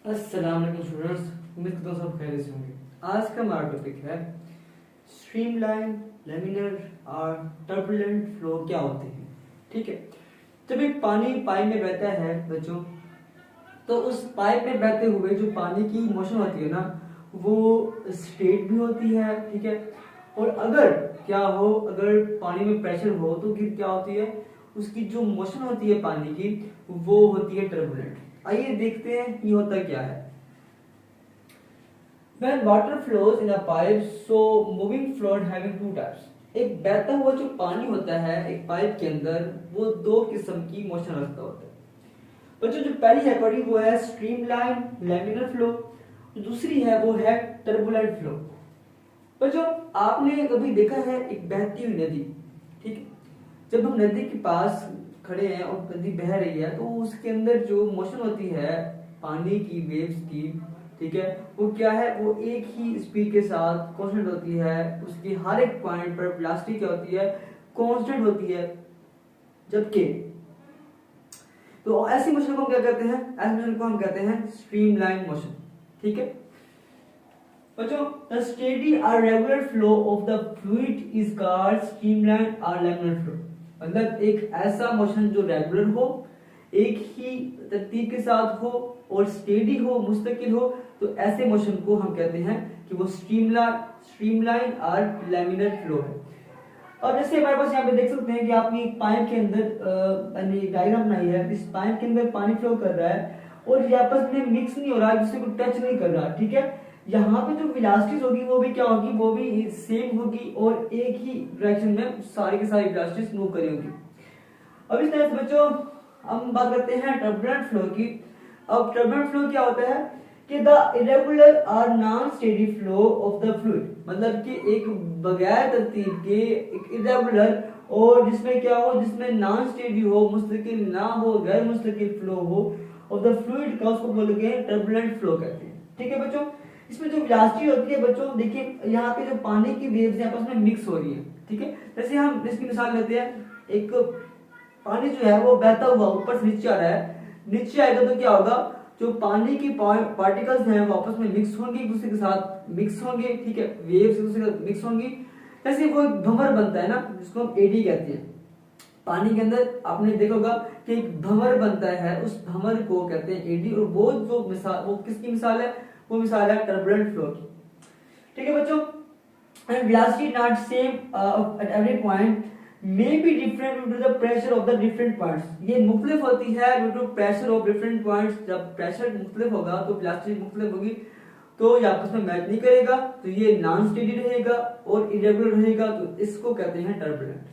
अस्सलाम वालेकुम स्टूडेंट्स, उम्मीद करता हूँ सब खैरियत से होंगे। आज का हमारा टॉपिक है स्ट्रीमलाइन, लैमिनर और टर्बुलेंट फ्लो क्या होते हैं। ठीक है, जब एक पानी पाइप में बहता है बच्चों, तो उस पाइप में बहते हुए जो पानी की मोशन होती है ना, वो स्ट्रेट भी होती है। ठीक है, और अगर क्या हो, अगर पानी में प्रेशर हो तो फिर क्या होती है, उसकी जो मोशन होती है पानी की, वो होती है टर्बुलेंट। आइए देखते हैं ये होता क्या है। When water flows in a pipe, so moving fluid having two types. एक बहता हुआ जो पानी होता है एक पाइप के अंदर, वो दो किस्म की मोशन रखता होता है बच्चों। जो पहली है पड़ी वो है स्ट्रीमलाइन लैमिनर फ्लो, दूसरी है वो है टर्बुलेंट फ्लो। बच्चों, आपने कभी देखा है एक बहती हुई नदी, ठीक है, जब हम नदी के पास खड़े हैं और नदी बह रही है, तो उसके अंदर जो मोशन होती है पानी की वेव्स की, ठीक है, वो क्या है, वो एक ही स्पीड के साथ कांस्टेंट होती है। उसकी हर एक पॉइंट पर वेलोसिटी क्या होती है, कांस्टेंट होती है। जबकि तो ऐसी मोशन को हम क्या कहते हैं, ऐसी मोशन को हम कहते हैं स्ट्रीमलाइन मोशन। ठीक है बच्चों, द स्टेडी और regular flow of the fluid is called streamline और लैमिनर फ्लो। मतलब एक ऐसा मोशन जो रेगुलर हो, एक ही तरतीब के साथ हो और स्टेडी हो, मुस्तकिल हो, तो ऐसे मोशन को हम कहते हैं कि वो स्ट्रीमलाइन और लैमिनर फ्लो है। और जैसे हमारे पास यहाँ पे देख सकते हैं कि आपने एक पाइप के अंदर डायग्राम बनाई है। इस पाइप के अंदर पानी फ्लो कर रहा है और ये आपस में मिक्स नहीं हो रहा, जिससे कोई टच नहीं कर रहा। ठीक है, यहाँ पे जो वेलोसिटीज होगी वो भी क्या होगी, वो भी सेम होगी और एक ही डायरेक्शन में सारी की सारी वेलोसिटीज मूव करी होगी। अब इस तरह से बच्चों हम बात करते हैं टर्बुलेंट फ्लो की। अब टर्बुलेंट फ्लो क्या होता है कि द इरेगुलर और non steady flow of the fluid, मतलब कि एक बगैर तरतीब के एक इरेगुलर और जिसमें क्या हो, जिसमें नॉन स्टेडी हो, मुस्तकिल ना हो, गैर मुस्तकिल फ्लो हो ऑफ द फ्लूइड का, उसको बोलेंगे टर्बुलेंट फ्लो कहते हैं। ठीक है बच्चों, इसमें जो वेलोसिटी होती है बच्चों, देखिए यहाँ पे जो पानी की वेव्स हैं आपस में मिक्स हो रही है। ठीक है, जैसे हम इसकी मिसाल लेते हैं, एक पानी जो है वो बहता हुआ ऊपर से नीचे आ रहा है, नीचे आएगा तो क्या होगा, जो पानी की पार्टिकल्स हैं वो आपस में मिक्स होंगे, एक दूसरे के साथ मिक्स होंगे। ठीक है, वेव्स एक दूसरे के साथ मिक्स होंगी। जैसे वो एक भंवर बनता है ना, जिसको हम एडी कहते हैं। पानी के अंदर आपने देखा होगा कि एक भंवर बनता है, उस भंवर को कहते हैं एडी। और वो जो मिसाल, वो किसकी मिसाल है, वो मिसाल है टर्बुलेंट फ्लो की। ठीक है बच्चों, and velocity not same at every point may be different due to the pressure of the different points. ये मुख्तलिफ होती है due to pressure of different points। जब प्रेशर मुख्तलिफ होगा तो वेलोसिटी मुख्तलिफ होगी, तो ये आपस में मैच नहीं करेगा, तो ये नॉन स्टेडी रहेगा और इरेगुलर रहेगा, तो इसको कहते हैं टर्बुलेंट।